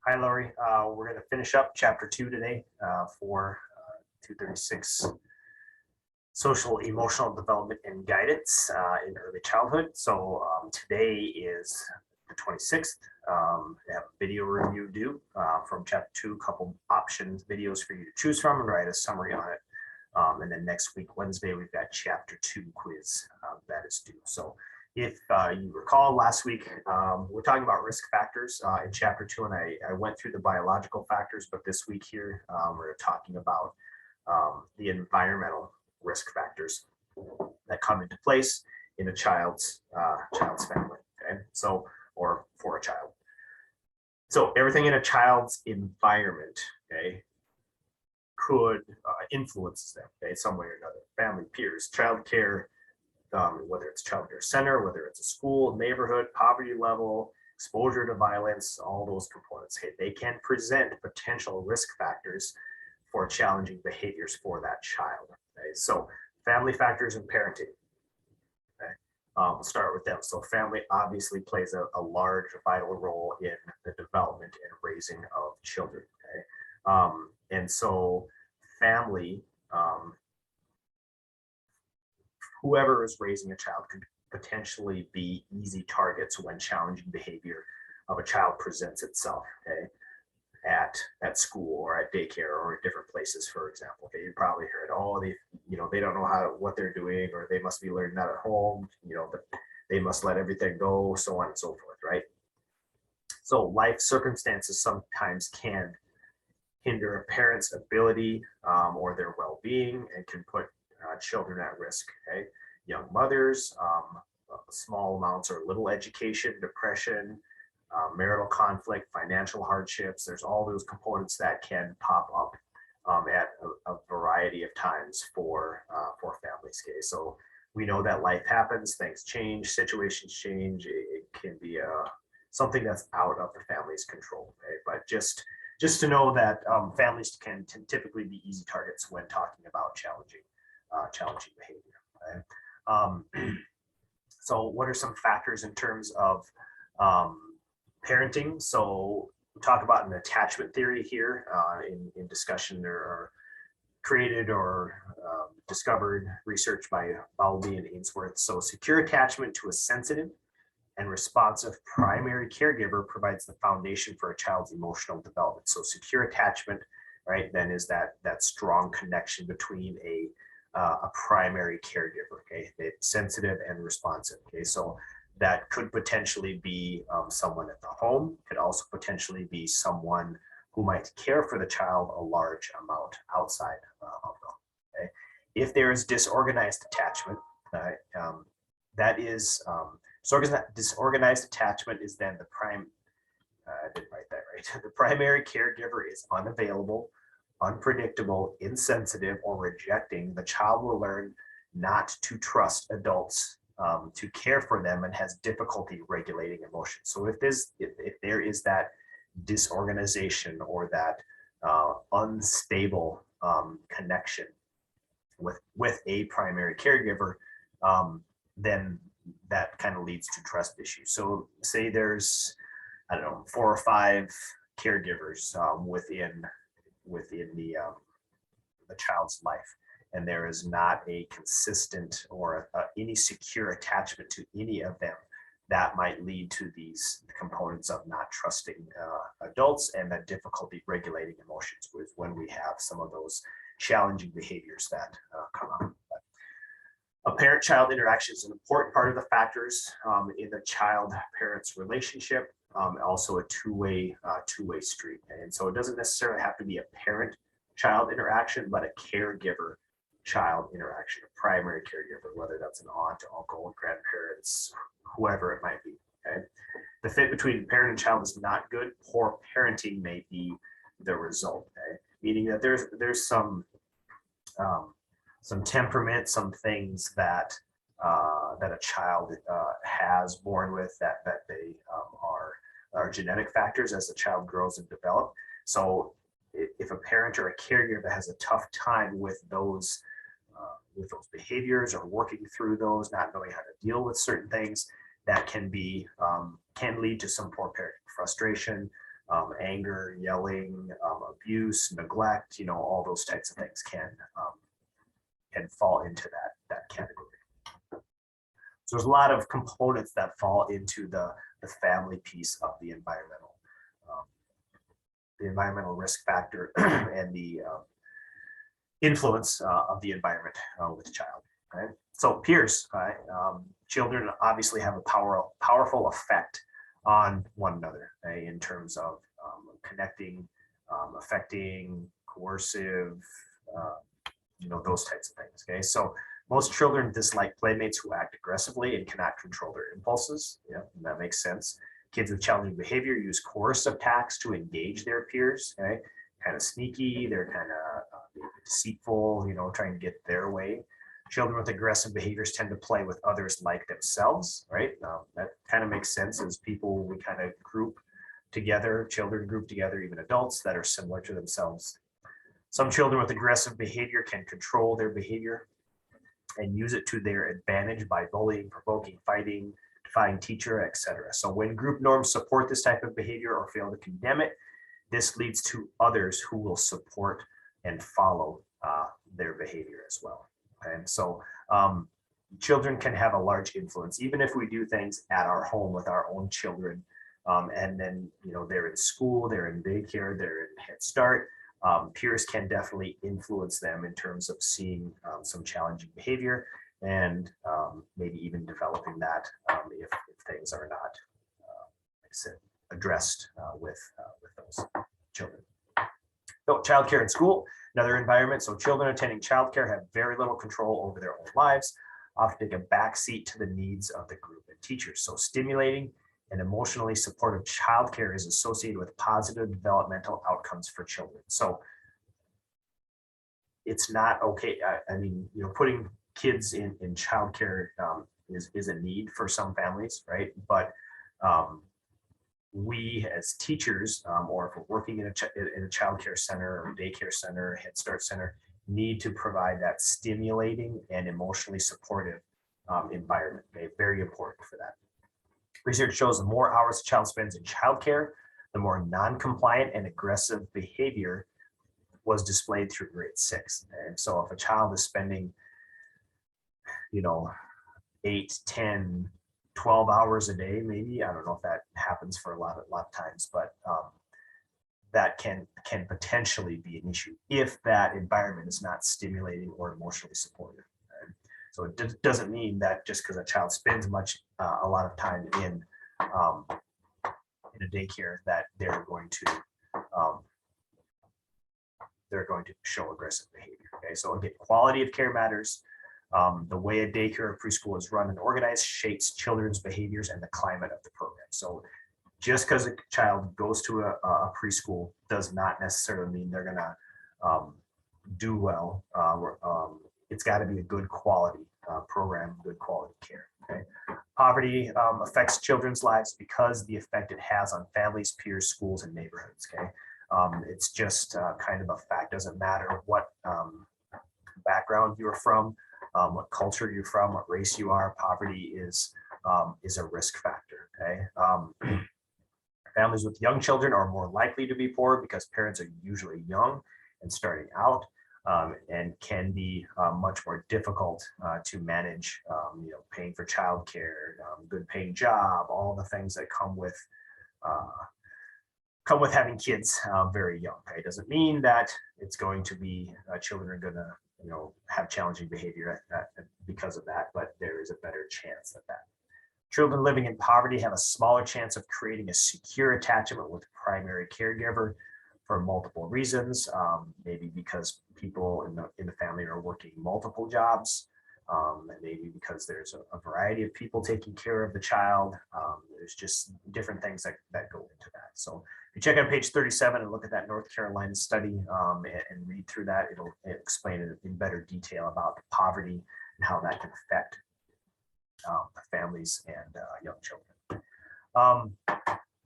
Hi, Laurie. We're going to finish up chapter 2 today for 236 social emotional development and guidance in early childhood. So today is the 26th. I have a video review due from chapter 2, a couple options videos for you to choose from and write a summary on it. And then next week, Wednesday, we've got chapter 2 quiz that is due. So if you recall last week, we're talking about risk factors in chapter 2, and I went through the biological factors, but this week here, we're talking about the environmental risk factors that come into place in a child's family. Okay, so or for a child. So everything in a child's environment, okay, could influence them, okay, some way or another. Family, peers, child care, whether it's child care center, whether it's a school, neighborhood, poverty level, exposure to violence, all those components. Okay, they can present potential risk factors for challenging behaviors for that child. Okay, so family factors and parenting. Okay, we'll start with them. So family obviously plays a large, vital role in the development and raising of children. Okay, and so family, whoever is raising a child could potentially be easy targets when challenging behavior of a child presents itself. Okay, at school or at daycare or at different places, for example. Okay, you probably heard, oh, they don't know what they're doing, or they must be learning that at home, but they must let everything go, so on and so forth, right? So life circumstances sometimes can hinder a parent's ability or their well-being and can put children at risk. Okay, young mothers, small amounts or little education, depression, marital conflict, financial hardships. There's all those components that can pop up at a variety of times for families. Okay, so we know that life happens, things change, situations change. It can be something that's out of the family's control. Okay? But just to know that families can typically be easy targets when talking about challenging behavior. Okay? So what are some factors in terms of parenting? So we talk about an attachment theory here in discussion or created or discovered research by Bowlby and Ainsworth. So secure attachment to a sensitive and responsive primary caregiver provides the foundation for a child's emotional development. So secure attachment, right, then is that strong connection between a primary caregiver, okay, sensitive and responsive. Okay, so that could potentially be someone at the home, could also potentially be someone who might care for the child a large amount outside of them. Okay? If there is disorganized attachment, that is disorganized attachment is then the I didn't write that right. The primary caregiver is unavailable, unpredictable, insensitive, or rejecting. The child will learn not to trust adults to care for them and has difficulty regulating emotions. So if there is that disorganization or that unstable connection with a primary caregiver, then that kind of leads to trust issues. So say there's, I don't know, 4 or 5 caregivers within the child's life, and there is not a consistent or any secure attachment to any of them, that might lead to these components of not trusting adults and that difficulty regulating emotions, with when we have some of those challenging behaviors that come up. A parent-child interaction is an important part of the factors in the child-parent's relationship. Also a two-way street, and so it doesn't necessarily have to be a parent-child interaction, but a caregiver-child interaction, a primary caregiver, whether that's an aunt, uncle, grandparents, whoever it might be. Okay, the fit between parent and child is not good. Poor parenting may be the result. Okay, meaning that there's some temperament, some things that that a child has born with, that they are genetic factors as the child grows and develops. So if a parent or a caregiver has a tough time with those behaviors or working through those, not knowing how to deal with certain things, that can lead to some poor parenting, frustration, anger, yelling, abuse, neglect, all those types of things can fall into that category. So there's a lot of components that fall into the family piece of um, the environmental risk factor and the influence of the environment with the child. Right? So peers, right? Children obviously have a powerful effect on one another, right? In terms of connecting, affecting, coercive, those types of things. Okay, so most children dislike playmates who act aggressively and cannot control their impulses. Yeah, and that makes sense. Kids with challenging behavior use coercive tactics to engage their peers. Okay, kind of sneaky. They're kind of deceitful. Trying to get their way. Children with aggressive behaviors tend to play with others like themselves. Right. That kind of makes sense. As people, we kind of group together. Children group together, even adults that are similar to themselves. Some children with aggressive behavior can control their behavior and use it to their advantage by bullying, provoking, fighting, defying teacher, etc. So when group norms support this type of behavior or fail to condemn it, this leads to others who will support and follow their behavior as well. And so children can have a large influence, even if we do things at our home with our own children. And then, they're in school, they're in daycare, they're in Head Start. Peers can definitely influence them in terms of seeing some challenging behavior and maybe even developing that if things are not, like I said, addressed with those children. So childcare in school, another environment. So children attending childcare have very little control over their own lives, often take a backseat to the needs of the group and teachers. So stimulating and emotionally supportive childcare is associated with positive developmental outcomes for children. So it's not okay. I mean, putting kids in childcare is a need for some families, right? But we as teachers, or if we're working in a childcare center or daycare center, Head Start center, need to provide that stimulating and emotionally supportive environment. Okay? Very important for that. Research shows the more hours a child spends in childcare, the more non-compliant and aggressive behavior was displayed through grade 6. And so if a child is spending, 8, 10, 12 hours a day, maybe, I don't know if that happens for a lot of times, but that can potentially be an issue if that environment is not stimulating or emotionally supportive. So it doesn't mean that just because a child spends a lot of time in a daycare that they're going to show aggressive behavior. Okay, so again, quality of care matters. The way a daycare or preschool is run and organized shapes children's behaviors and the climate of the program. So just because a child goes to a preschool does not necessarily mean they're going to do well. It's got to be a good quality program, good quality care. Okay? Poverty affects children's lives because the effect it has on families, peers, schools, and neighborhoods. Okay, it's just kind of a fact. Doesn't matter what background you're from, what culture you're from, what race you are. Poverty is a risk factor. Okay. Families with young children are more likely to be poor because parents are usually young and starting out, and can be much more difficult to manage, paying for childcare, good paying job, all the things that come with having kids very young. Okay? It doesn't mean that it's going to be children are going to have challenging behavior because of that, but there is a better chance of that. Children living in poverty have a smaller chance of creating a secure attachment with a primary caregiver for multiple reasons. Maybe because people in the family are working multiple jobs, maybe because there's a variety of people taking care of the child. There's just different things that go into that. So if you check out page 37 and look at that North Carolina study and read through that, it'll explain it in better detail about poverty and how that can affect families and young children.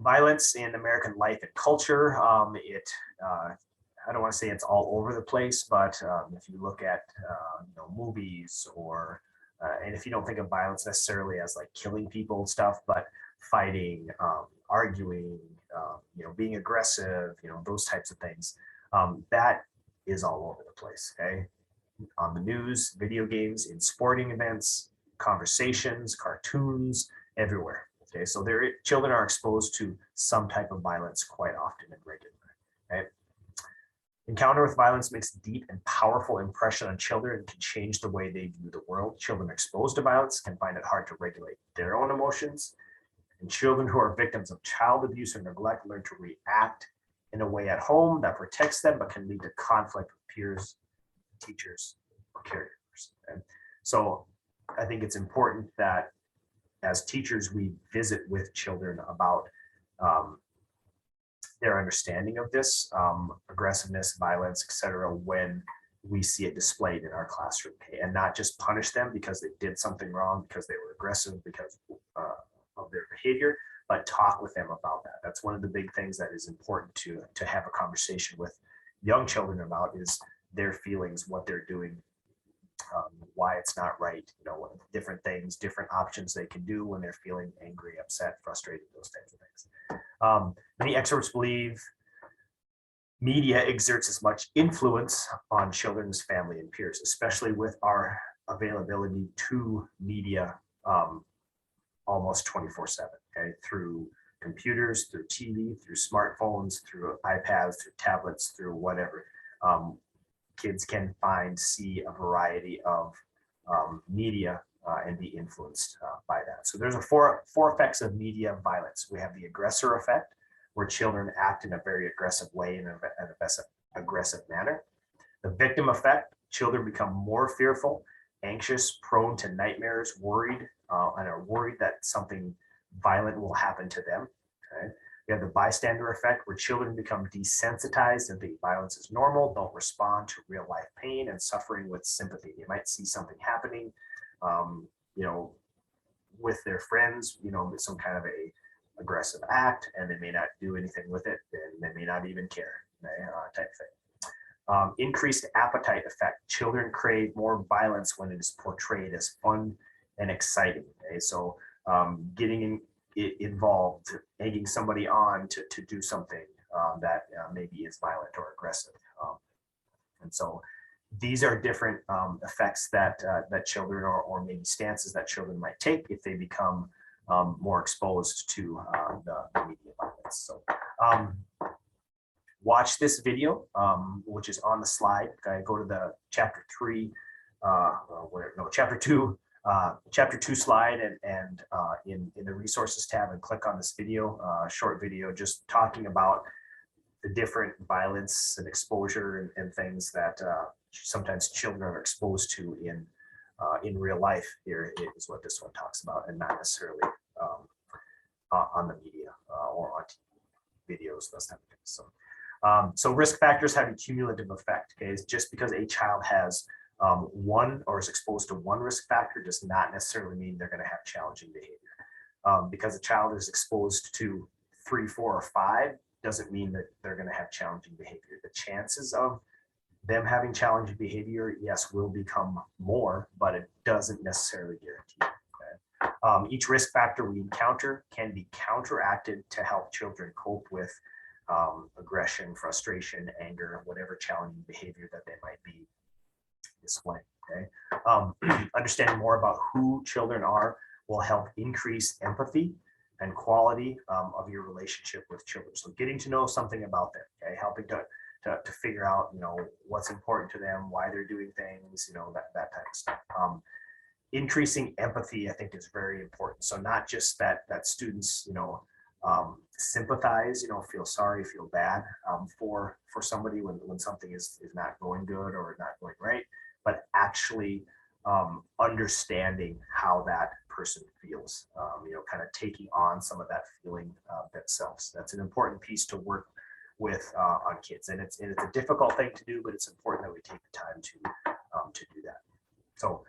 Violence in American life and culture. I don't want to say it's all over the place, but if you look at movies or and if you don't think of violence necessarily as like killing people and stuff, but fighting, arguing, being aggressive, those types of things. That is all over the place, okay? On the news, video games, in sporting events, conversations, cartoons, everywhere. Okay, so children are exposed to some type of violence quite often and regularly. Okay? Encounter with violence makes a deep and powerful impression on children and can change the way they view the world. Children exposed to violence can find it hard to regulate their own emotions. And children who are victims of child abuse or neglect learn to react in a way at home that protects them, but can lead to conflict with peers, teachers, or caregivers. Okay? So I think it's important that as teachers, we visit with children about their understanding of this aggressiveness, violence, etc., when we see it displayed in our classroom, okay? And not just punish them because they did something wrong, because they were aggressive, because of their behavior, but talk with them about that. That's one of the big things that is important to have a conversation with young children about, is their feelings, what they're doing, why it's not right, different things, different options they can do when they're feeling angry, upset, frustrated, those types of things. Many experts believe media exerts as much influence on children's family and peers, especially with our availability to media almost 24/7, okay, through computers, through TV, through smartphones, through iPads, through tablets, through whatever. Kids can see a variety of media and be influenced by that. So there's four effects of media violence. We have the aggressor effect, where children act in a very aggressive way, in an aggressive manner. The victim effect, children become more fearful, anxious, prone to nightmares, worried, and are worried that something violent will happen to them. Okay? We have the bystander effect, where children become desensitized and think violence is normal, don't respond to real life pain and suffering with sympathy. They might see something happening, with their friends, with some kind of a aggressive act, and they may not do anything with it, and they may not even care, type thing. Increased appetite effect. Children crave more violence when it is portrayed as fun and exciting. Okay? So getting involved, egging somebody on to do something that maybe is violent or aggressive. And so these are different effects that children, or maybe stances that children might take if they become more exposed to the media violence. So watch this video, which is on the slide. Go to the chapter 2 slide, and in the resources tab, and click on this video, short video, just talking about the different violence and exposure and things that sometimes children are exposed to in real life. Here is what this one talks about, and not necessarily on the media or on TV videos, those type of things. So risk factors have a cumulative effect. Okay, just because a child has one, or is exposed to one risk factor, does not necessarily mean they're going to have challenging behavior. Because a child is exposed to 3, 4, or 5 doesn't mean that they're going to have challenging behavior. The chances of them having challenging behavior, yes, will become more, but it doesn't necessarily guarantee it. Okay? Each risk factor we encounter can be counteracted to help children cope with aggression, frustration, anger, whatever challenging behavior that they might be displaying. Okay? Understanding more about who children are will help increase empathy and quality of your relationship with children. So getting to know something about them, okay, helping to figure out, what's important to them, why they're doing things, that type of stuff. Increasing empathy, I think, is very important. So not just that students, sympathize, feel sorry, feel bad for somebody when something is not going good or not going right, but actually understanding how that person feels, kind of taking on some of that feeling themselves. That's an important piece to work with on kids, and it's a difficult thing to do, but it's important that we take the time to do that. So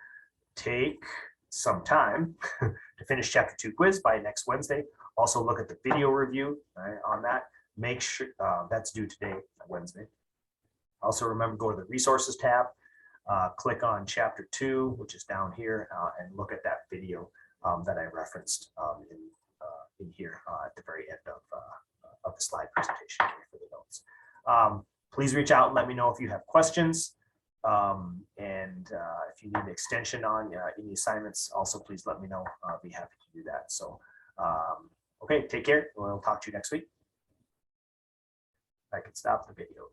take some time to finish chapter 2 quiz by next Wednesday. Also look at the video review on that. Make sure that's due today, Wednesday. Also remember, go to the resources tab, click on chapter 2, which is down here, and look at that video that I referenced in here at the very end of the slide presentation here for the notes. Please reach out and let me know if you have questions. And if you need an extension on any assignments, also please let me know. I'll be happy to do that. So, okay, take care. We'll talk to you next week. I can stop the video.